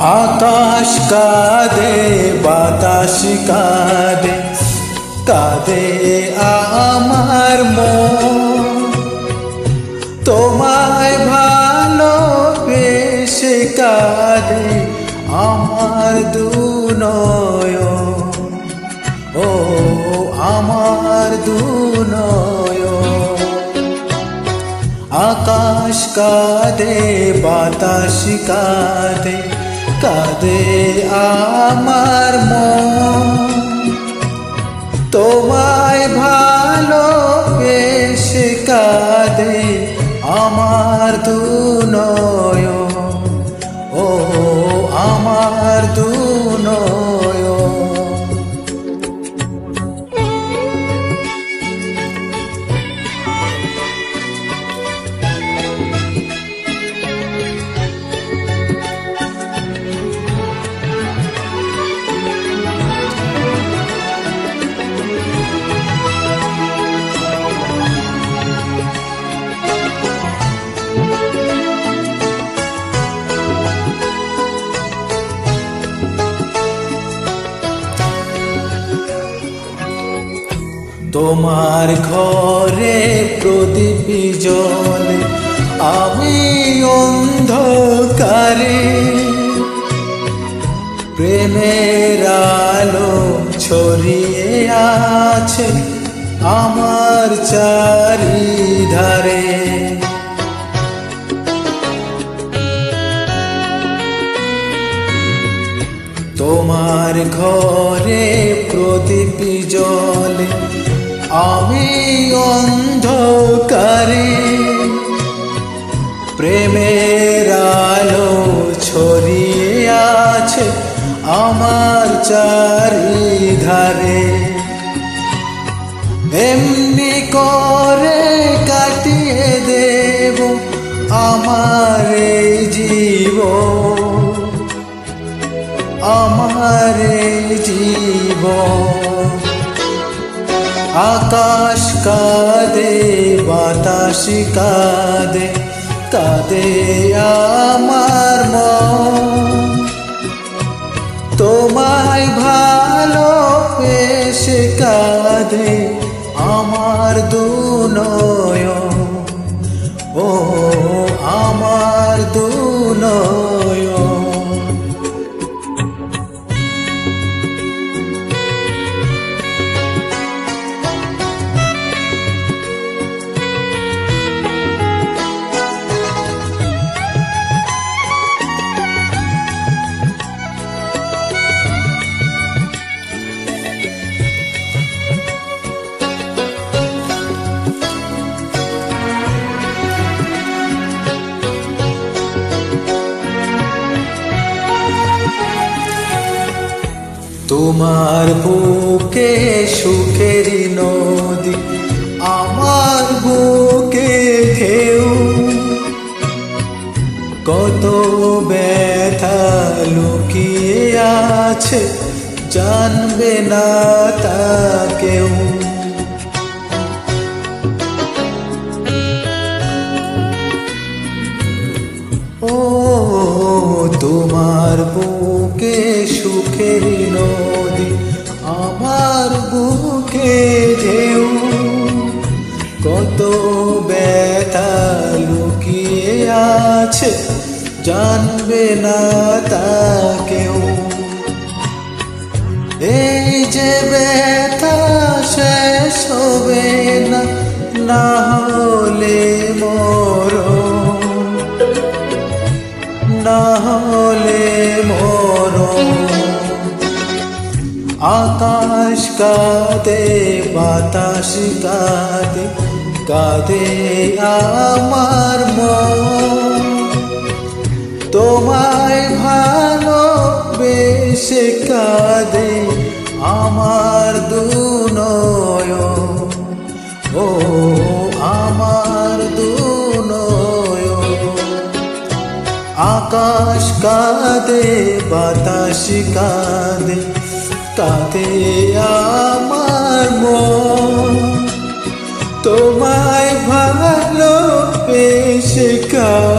আকাশ কাঁদে বাতাস কাঁদে কাঁদে আমার মন, তোমায় ভালোবেসে কাঁদে আমার দুনয়ন, ও আমার দুনয়ন। আকাশ কাঁদে বাতাস কাঁদে কাঁদে আমার মন, তোমায় ভালোবেসে কাঁদে আমার দুনয়ন, ও আমার দুনয়ন। তোমার ঘরে প্রদীপ জ্বলে আমি অন্ধকারে, প্রেমের আলো ছড়িয়ে আছে আমার চারিধারে। তোমার ঘরে প্রদীপ জ্বলে আমি অন্ধকারে, প্রেমের আলো ছড়িয়ে আছে আমার চারিধারে। এমনি করে কাটিয়ে দেব আমার এই জীবন, আমার এই জীবন। আকাশ কাঁদে বাতাস কাঁদে কাঁদে আমার মন, তোমায় ভালোবেসে কাঁদে আমার দুনয়ন, ও আমার দুনয়ন। তোমার বুকে সুখের নদী, আমার বুকে ঢেউ, কত ব্যথা লুকিয়ে আছে জানবে না তা কেউ। ও তোমার বুকে সুখের নদী, আমার বুকে ঢেউ, কত ব্যথা লুকিয়ে আছে জানবে না তা কেউ। এই যে ব্যথা শেষ হবে না, না হলে মরণ, না হলে মরণ। আকাশ কাঁদে বাতাস কাঁদে কাঁদে আমার মন, তোমায় ভালোবেসে কাঁদে আমার দুনয়ন, ও আমার দুনয়ন। আকাশ কাঁদে বাতাস কাঁদে কাঁদে আমার মন, তোমায় ভালোবেসে কাঁদে